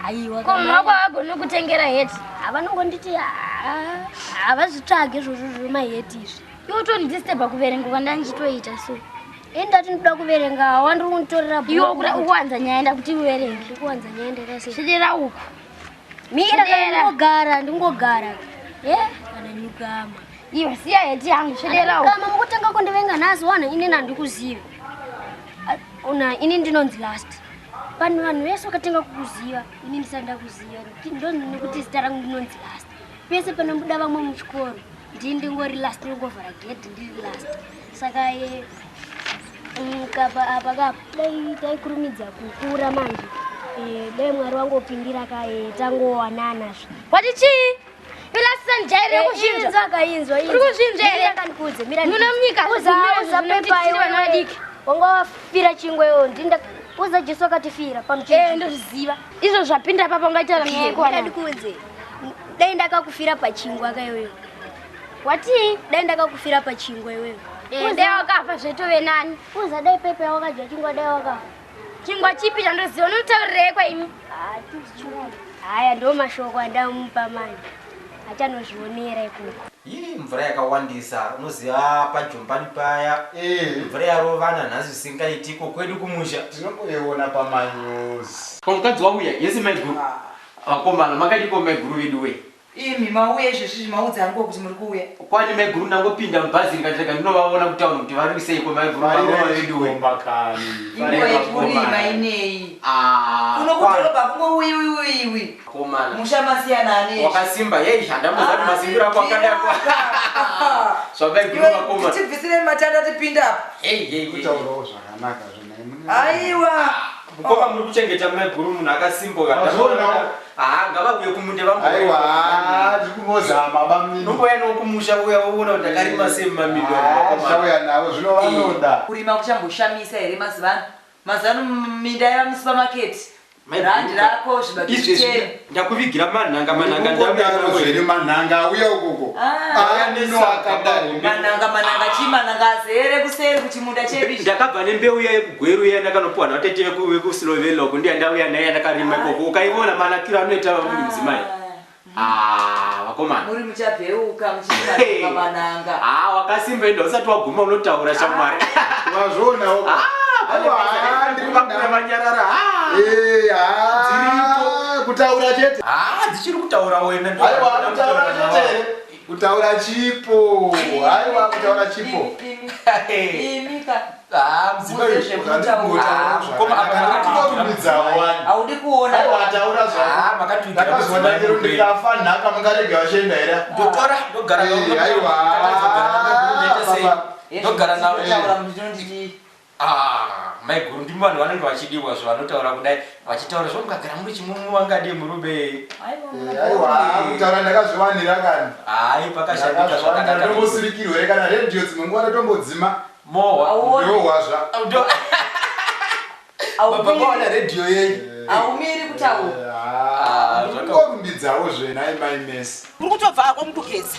Aiwa koma kwagona kutengera heti avanongonditi havazvitsvage izvozvo zviri maheti izvi iwe tondidisturba kuverenga kwandandichitoita so endati ndinoda kuverenga wandiri kunditorera iwe ukuwanza nyaya nda kuti uverenge ndikuwanza nyaya ndakase svidira uku mira ndingogara kana nyukama iwe siya heti yangu svidira uku kama mukutanga kundivenga nhasi wana inini handikuziva ini ndinonzi last pane vanhu vese vakatenga kukuziva ini ndisanda kuziva ndokuti zita rangu ndinonzi last pese panombuda vamwe muchikoro ndingori last ndingovhara gedhi ndiri last saka apa daikurumidza kukura manje dai mwari wangopindira tangowananazve wati chii ilasanjaire kuzvinja akainzwa urikuzvinjaire muna munyika uzapepawadiki wanga wafira chingweyo uza jesu akatifira ndozviziva izvo zvapinda papa ungaitaura ndikuudze dai ndakakufira pachingwa kaiweyo wati dai ndakakufira pachingwa iweyo dai wakafa zvetove nani uza dai pepe wakadya chingwa dai wakafa chingwa chipi chandoziva unotaurireyi kwaimi haya ndo mashoko andamupa mani achanozvionera ikoko mvura yakawandisa unoziva pajombani paya mvura yarovana nhasi zvisingaitiko kwedu kumusha tinongoiona pamanyuzi mukadzi wauya yese maiguru vakomana makadiko maiguru vedu we imi mauya izvezvi maudza angu kuti muri kuuya kwani maiguru nangopinda mubhazi rikateka ndinovaona kutaura kuti vari kuseiko maiguru vedu we ikurima inei unokudhorobha kumwe komana mushamasiyana ane wakasimba yei handambozati masimbiro ako akadakwa zvamaiguru vakoma tibvisire matanda tipinda kutaurawo zvakanaka aiwa mukoma muri kuchengeta maiguru munhu akasimboka ngavauye kumunde aiwa ndikumozama bamini nomboya nokumusha uya woona kuti akarima sei mumamiliyoniauya navo zvino vanoda kurima kuchamboshamisa here mazano minda yava musupamaketi randi rako izvezvi ndakuvigira manhanga manhanga auya ukoko manhanga chii manhanga azere kuseri kuchimunda chedu ndakabva nembeu iya yekugweru iya ndakanopuwa navatete vekusilovela uko ndiya ndauya naye ndakarima ikoko ukaiona manakiro anoita muri mudzimai vakomana muri muchabheuka muchiaa manhanga wakasimba enda usati waguma unotaura shamwari wazvionawo manyarara kutaura chete dzichiri kutaura wena kutaura chipo aiwa kutaura chipo audi kuona ndikafa nhaka mungarega vachienda here ndogara navo maiguru ndimi vanhu vanenge vachidiwa zvo vanotaura kudai vachitaura zvo mukagara muri chimumuvangadi murube kutaura ndakazviwanira kani hai pakashandika zvakandombosirikirwe kana redhiyo dzimwe nguva ndatombodzima mohwa ndohwazva redhiyo yei aumiri kutaura zvakorumbidzawo zvenai maimesi uri kutobva ako mutugezi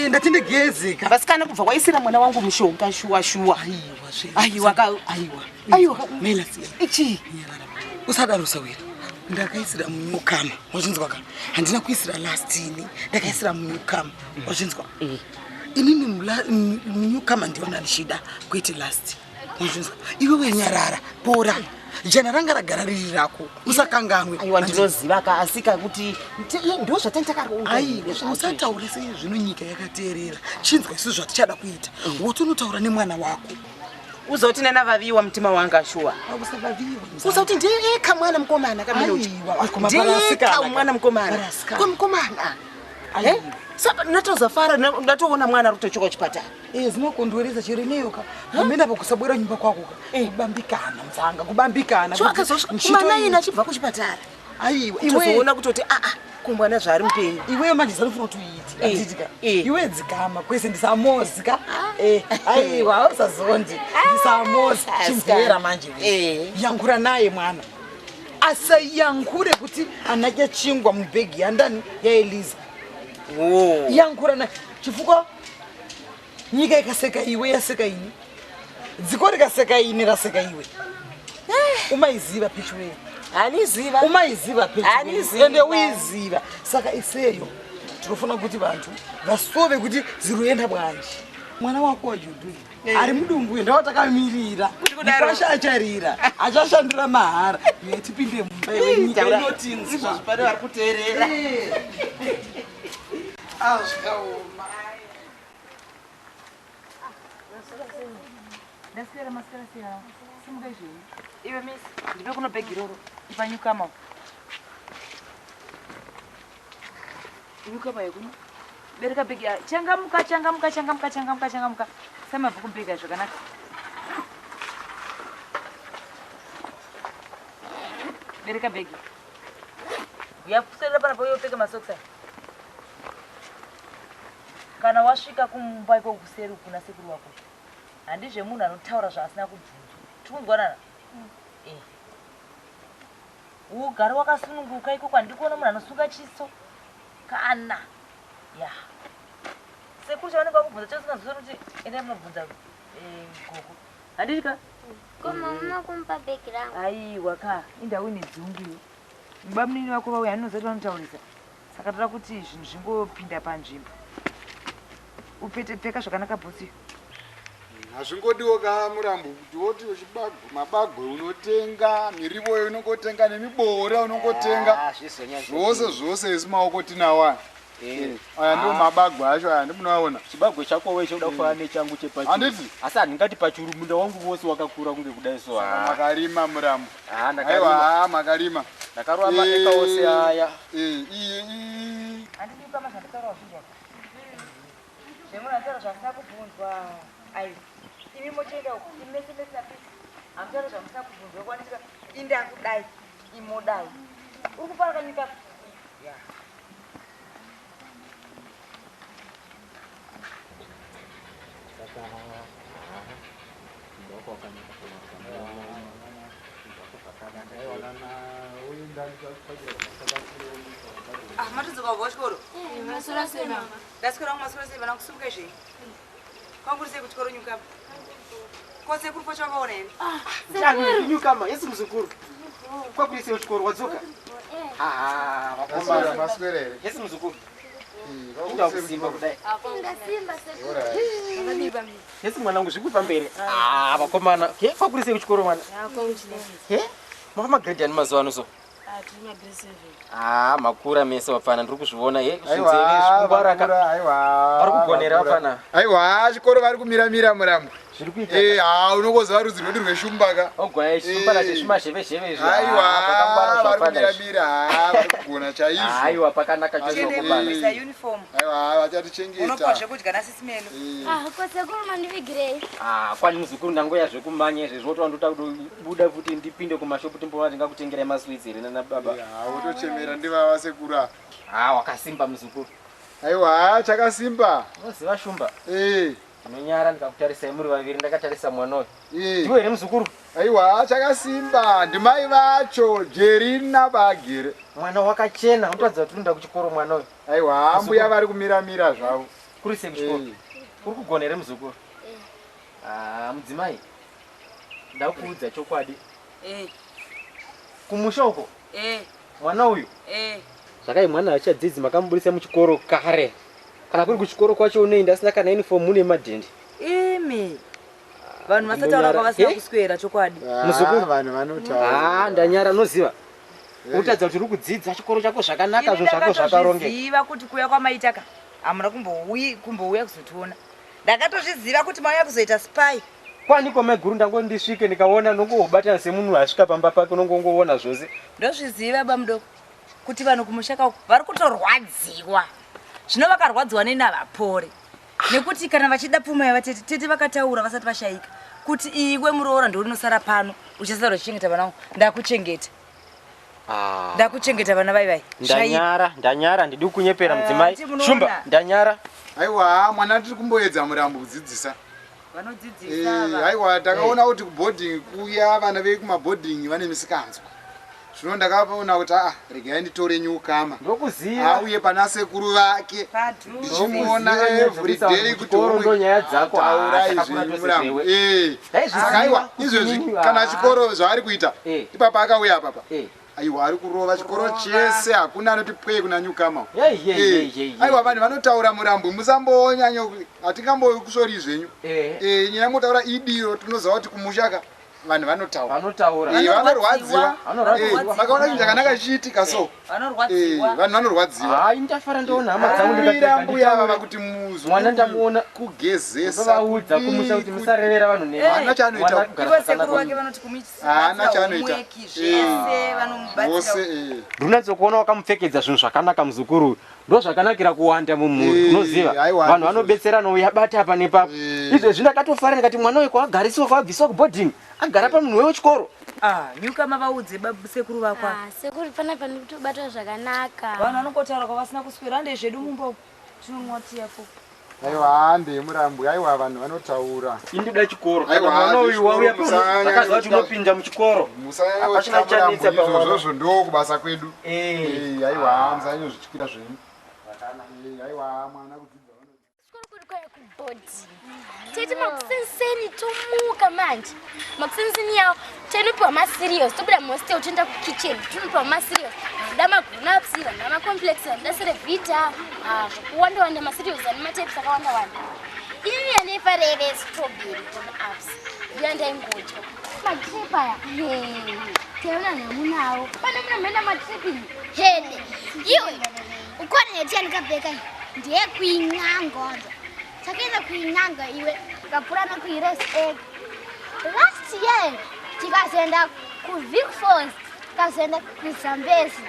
ndati ndigezeka vasikana kubva kwaisira mwana wangu mushonga shuwa aiwa melasi ichi usadaro sawira ndakaisira munyukama wachinzwa kana handina kuisira lastini ndakaisira munyukama wachinzwa inini munyukama ndiona ndishida kuiti last wachinzwa iwe wenyarara pora jana ranga ragara riri rako usakanganwe aiwa ndinoziva kaasika kuti ndo usataura sei zvino nyika yakateerera chinzwa isu zvatichada kuita wotonotaura nemwana wako uzoti nena vaviwa mutima wanga shuwa uzoti ndiyeka mwana mukomana ndiyeka mwana mukomana kwamukomana saka natozafara ndatoona mwana rutochoka chipatara zinokondweresa chero neyoka hamena pakusabwera nyumba kwako kubambikana mzanga kubambikana mwana ina achibva kuchipatara aiwa iwezoona kutoti kumbwana zvari mupenyu iweyo manje zanofuna kuti iwe dzikama kwese ndisamozika aiwa usazondi ndisamozi chimvera manje yankura naye mwana asayankure kuti anake chingwa mubhegi yandani yaeliza yankura naye chifukwa nyika ikaseka iwe yaseka ini dziko rikaseka ini raseka iwe umaiziva pichwe Haniziva. Umaiziva Haniziva. ende uiziva. Saka iseyo tinofuna kuti vantu vasove kuti ziroenda bwanji. Mwana wako waJudu ari mudumbu ndawo takamirira. Kwasha acharira. Achashandira mahara. Yetipinde mumba yenyika inotinzi zvazvipano vari kuteerera. Ndaswera maswera sera. Simuka izveni. Iwe miss, ndipe kuno bhegi roro. Ipanyukama. Nyukama yekuno. Bereka bhegi. Changamuka. Samabhuku bhegi zvakanaka. Bereka bhegi. Yakusera pana pauye upfeke masokisi. Kana wasvika kumba iko kuseri kuna sekuru wako. Handizve munhu anotaura zvaasina kubvunzwa. Tikunzwanana? Ugare wakasununguka iko kwandikuona munhu anosunga chiso. Kana. Ya. Sekuru chavanenge vakubvunza chasingazviziva kuti endai munobvunza gogo. Handisvika? Koma mama kumpa bhegi rangu. Aiwa ka, indau ine dzungu. Mubamunini wako vauya anozati vanotaurisa. Saka toda kuti zvinhu zvingopinda panzvimbo. Pfeka zvakanaka bhosi. Hazvingodiwo ka Murambo kuti woti mabagwe unotenga, mirivo unongotenga nemibora unongotenga. Zvose isi maoko tinawa. Aya ndo mabagwe acho aya ndimunoaona. Chibagwe chako wewe choda kufanana nechangu chepachi. Handiti? Asi handingati pachurumunda wangu wose wakakura kunge kudai so. Makarima Murambo. Ndakarima. Aiwa makarima. Ndakarwa maeka ose aya. Handidi kama zvanditaura zvinhu. Zvemunataura zvisina kubvunzwa. Ai. Imi mochenda uko. Imese napisi. Hamutaura zvamusina kubvunzwa kwanika inda kudai. Imodai. Uri kufaraka nyika. Ya. Matidzoka kubva kuchikoro? Masora sema. Ndaswera kumasora sema nakusimuka zvei. Kwanguri sei kuchikoro nyukama? Kwose kuri kwacho wakaona here? Chani nyukama yesi muzukuru. Kwakuri sei kuchikoro wadzoka? Vakomana maswerere. Yesi muzukuru. Inda kusimba kudai. Ndasimba sekuru. Yesi mwanangu zvikupa mbere. Vakomana. Kwakuri sei kuchikoro mwana? Mama grade ani mazuva ano so? Tuna grade 7. Makura mese wapfana ndiri kuzviona zvinzeve zvikubaraka. Vari kugonera wapfana. Aiwa chikoro vari kumira Murambo. Zviri kuita. Unongoziva rudzi rwedu rweshumbaka. Ogwaya chisumbana chezvimazheve izvo. Aiwa vari kumira vari kugona chaizvo. Aiwa pakanaka chose kumbana. Uniform. Aiwa vachatichengeta. Unopa zvekudya naSisimeno. Kwasekuru mandivigirei. Kwani muzukuru ndangoya zvekumanya izvi zvoti wandoda kubuda futi ndipinde kumashopu timboona ndingakutengerai maswits here nana baba. Utochemera ndivava sekura. Wakasimba muzukuru. Aiwa chakasimba. Unoziva shumba. Unonyara ndikakutarisai muri vaviri ndakatarisa mwana uyu. Ndiwe here muzukuru? Aiwa chakasimba ndimai vacho Jerina Bagire. Mwana wakachena unotaridza kuti unoenda kuchikoro mwana uyu. Aiwa mbuya vari kumira zvavo. Kuri sei kuchikoro? Uri kugona here muzukuru? Mudzimai. Ndakuudza chokwadi. Kumusha uko? Mwana uyu? Zvakai mwana achadzidzi makamubudisa muchikoro kare. Kana kuri kuchikoro kwacho unoenda asina kana uniform mune madhendi. Vanhu vasataura kwavasina kuswera chokwadi. Muzukuru vanhu vanotaura. Ndanyara noziva. Utadza kuti uri kudzidza chikoro chako zvakanaka zvo zvako zvakarongeka. Ndakatozviziva kuti kuuya kwamaitaka hamuna kumbouya kuzotiona. Ndakatozviziva kuti mauya kuzoita spy. Kwani kwa maguru ndango ndisvike ndikaona nongobatana semunhu asvika pamba pake nongoona zvose. Ndozviziva bamudoko kuti vanhu kumushaka uko vari kutorwadziwa. Zvino vakarwadziwa nenavapore. Nekuti kana vachida pfuma yavatete tete vakataura vasati vashaika kuti iwe muroora ndiwe unosara pano uchasara kuchengeta vana vangu. Ndakuchengeta. Ndakuchengeta vana vai. Ndanyara ndidi kunyepera mudzimai. Shumba ndanyara. Aiwa mwana tiri kumboedza Murambo kudzidzisa. Vanodzidzisa. Aiwa takaona kuti kuboarding kuya vana vekumabhodhingi vane misikanzwa. zvino ndakaona kuti regai nditore nyukama ndokuziva auye pana sekuru vake ndichimuona everyday kuti ndonyaya dzako taura izvi murambo saka aiwa izvezvi kana chikoro zvaari kuita ipapa akauya apapa aiwa ari kurova chikoro chese hakuna anoti pwe kuna nyukama aiwa vanhu vanotaura murambo musambonyanya hatingambokusori zvenyu nyaya motaura idiro tinoziva kuti kumushaka vanhu vanotaura vanorwadziwa makaona chinhu chakanaka chiitika so vanhu vanorwadziwa ndafara ndoona hama dzangu ndikamirambo kuti mwana ndamuona kugezesa kumusha kuti musarerera vanhu neana chaanoita ndinatsokuona wakamupfekedza zvinhu zvakanaka muzukuru ndo zvakanakira kuwanda mumhuri unoziva vanhu vanobetserana uya bata apa nepapo izvezvi ndakatofara ndikati mwana uyu kwaagariswa kwaabviswa kuboarding agara pamunhu wechikoro nyukama vaudze sekuru vakwa sekuru panapa ndikutobatwa zvakanaka vanhu vanokotaura kwavasina kuswera hande zvedu mumbo tinomwatiyapo aiwa hande murambo aiwa vanhu vanotaura indida chikoro mwana uyu wauya pakazva kuti unopinda muchikoro hapachina chanetsa izvozvo ndo kubasa kwedu aiwa musanyo zvichikwira zvenyu aiwa mwana kudzidza tete makusenseni tomuka manje makusenseni yawo tinopiwa maserious tobuda mostel toenda kukitchen tinopiwa maserious da magrown-ups vanoda macomplex vanoda serevita zvakawanda maserious ane matapes akawanda ini yandifareve strawberry grown-ups yandaingodya matrip aya teona namunawo pane muna mhenda matrip hede iwe ukona neti yandikapfeka ndeyekuin'angondo takaenda kuin'anga iwe tikapurana kuires egg last year tikazoenda kuvic falls tikazoenda kuzambezi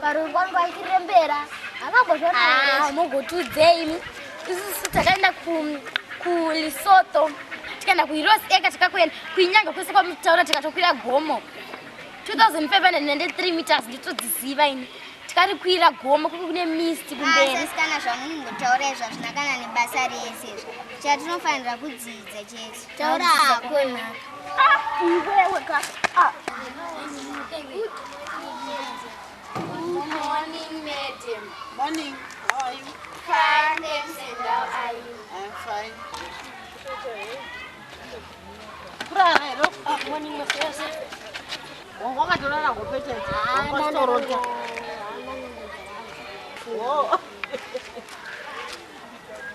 varungu vangu vachirembera havambozvonamogotudzei isusu takaenda kulisotho tikaenda kuiros egg tikakuenda kuin'anga kwese kwamutaura tikatokwira gomo 2503 meters nditodziziva ini tikari kuira gomo kune mist kumberi kana zvamunongotaura izvazvina kana nebasa rese chatinofanira kudzidza chete taura hakuna iweweka Morning, madam. Morning. How are you? Fine, thanks. And how are you? I'm fine. morning mafesa wakatolala kupete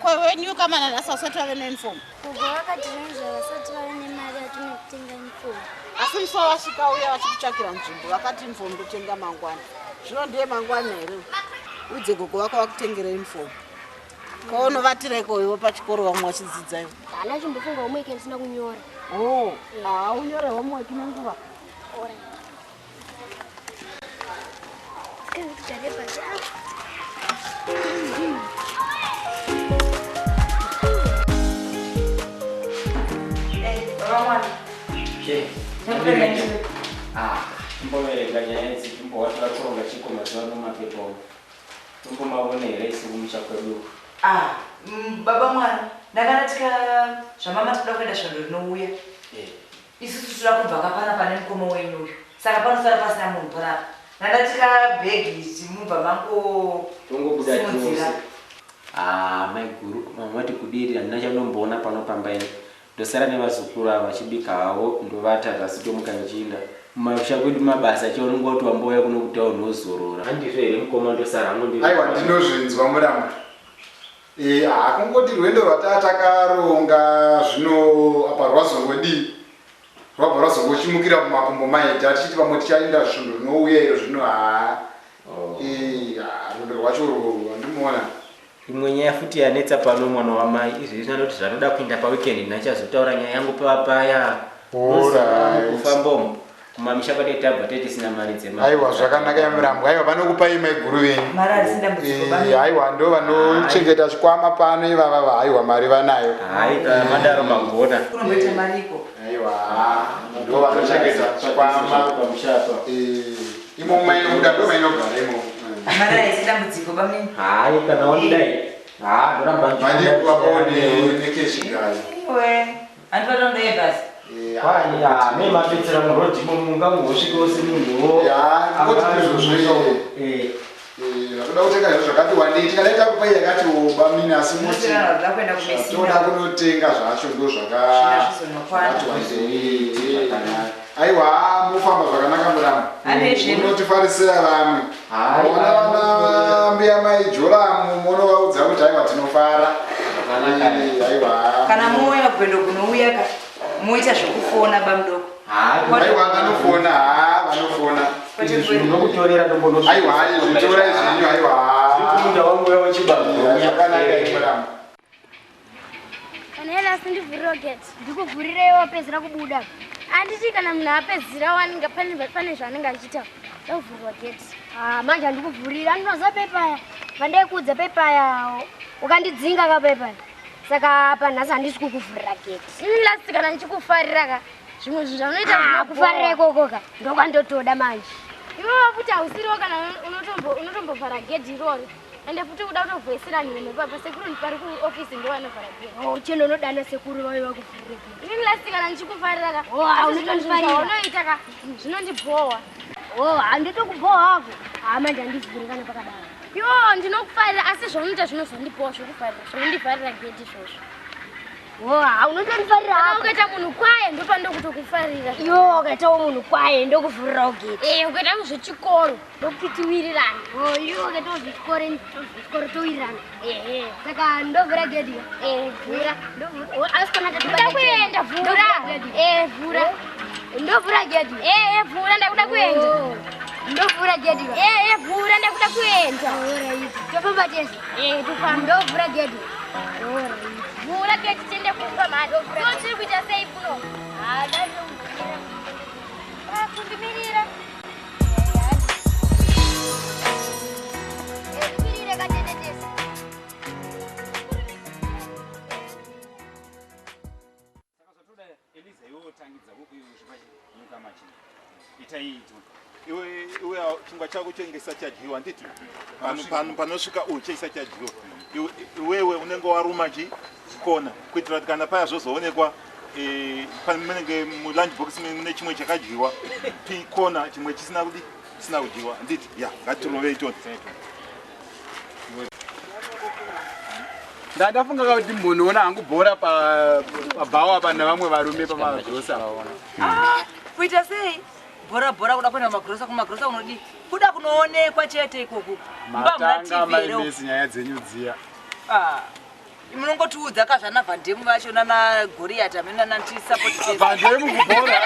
kwewenyu kama nanasasati vave neuniform kubva vakatiranzva vasati vave nemari yatinokutenga uniform asi muso wasvika uya vachikutsvakira nzvimbo vakati uniform ndotenga mangwana zvino ndiye mangwana here udze gogo vako vakutengera uniform kaunovatiraiko iwo pachikoro vamwe vachidzidzaiwo hana chimbofunga homework ndisina kunyora unyore homework nenguva Timboverenga nyaya idzi timbowatira kuronga chiko mazuva nomapepa timbomavone here isi kumusha kwedu baba mwana ndakanatika zvamama tikuda kuenda zvando rinouya isusu toda kubva kapana pane mukomo wenyu uyu saka panosara pasina munhu panapa nandatika bhegi timubva mangosimudzira maiguru mamati kudiri handina chandomboona panopamba ini ndosara nevazukuru ava vachibika havo ndovata pasi tomuka nchinda mumasha kwedu mabasa chaunongoti wambouya kuno kuti aunozorora handizvo here mukoma ndosara aiwa ndinozvinzwa muramba hakungoti rwendo rwatataakaronga zvino apa rwazongodii rwabva rwazongochimukira kumakombo maita tichiti pamwe tichaenda zvinhu rinouya iro zvino rwendo rwacho rwandimuona imwe nyaya futi yanetsa pano mwana wamai izvi zvinoti zvanoda kuenda paweekend ndachazotaura nyaya yangu paya kufambomo kumamisha kwati tabva tisina mari dzemari aiwa zvakanaka yamurambo aiwa vanokupai maiguru venyu aiwa ndo vanochengeta chikwama pano ivava aiwa mari vanayo madaro magona kunomboita mariko aiwa ndo vanochengeta chikwama pamushapa imo mainomuda ndo mainogara imo mari aisi dambudziko bamini hai kana wandidai ndoramba mandikuvaone nekeshigai iwe handivatondoye basi Kwani mimi mapitira murodi munga ngosvika usimungo. Akuda kutenga izvo zvakati wandei tikadaita kupa yakati bamini asi moti toda kunotenga zvacho ndo zvakati wandei. Aiwa mufamba zvakanaka muramba. Unotifarisira vamwe. Ona vana mbiya maijoramu munovaudza kuti aiwa tinofara. Aiwa. Kana moya kupendo kunouya moita zvekufona bamudoko. Aiwa vanofona vanofona. Zvinokutorera ndombono. Aiwa zvitora izvinyu aiwa. Zvikunda wangu yawa chibago. Yakanaka muramba. Kana yena sindivhurira gate ndikuvhurirewo pezira kubuda. Anditi kana munhu apedzira waninga pane zvanenge achiita ndovhurwa gate. Manje handikuvhurira andinoza pepaya vandaikudza pepaya ukandidzinga kapepaya saka apa nhasi handisi kukuvhurira gate. Last kana ndichikufarira ka zvimwe zvinhu zvanoita kufarira ikokoka ndokwandotoda manje iwewe futi hausiriwo kana unotombovhara gate iroro ende futi uda kutovhoisira nhume papa sekuru pari kuofisi ndovanovhara gate chendo unodana sekuru vaiva kuvhurira gate inini last kana ndichikufarira ka unoita ka zvinondibhowa handitokubhowa hako manje handivhuri kana pakadaro yo ndinokufarira asi zvaunoita zvinozondibhowa zvokufarira zvinondivharira gate izvozvo unotondifarira hako ukaita munhu kwaye ndopandokutokufarira yo ukaitawo munhu kwaye ndokuvhurirawo gate ukaitawo zvechikoro ndokupitiwirirana yo ukaitawo zvechikoro towirirana saka ndovhura gate vhura asikuda kuenda vhura vhura ndovhura gate vhura ndakuda kuenda ndovhura gate vhura ndakuda kuenda tofamba tese tofamba ndovhura gate vhura gate tiende kumba mado tiri kuita sei kuno kundimirira mirire katenetesa Eliza yotangidza kunyuka machini itaito iwe chingwa chako chengesa chadyiwa nditi panosvika chaisa chadyiwa iwewe unenge waruma chikona kuitira kuti kana paya zvozoonekwa panenge mulunch box mune chimwe chakadyiwa pikona chimwe chisina kudyiwa nditi ya ngatirovei toni Ndafunga kuti munhuona angubhora pabhawa pana vamwe varume pamagrosa vaona. Kuita sei? Bhora kuda kuenda kumagrosa unodi kuda kunoonekwa chete ikoko. Matanga maimesi nyaya dzenyu dziya. Munongotiudza kazvana Vandemu vacho nana Goliath amene ananti support. Vandemu kubhora.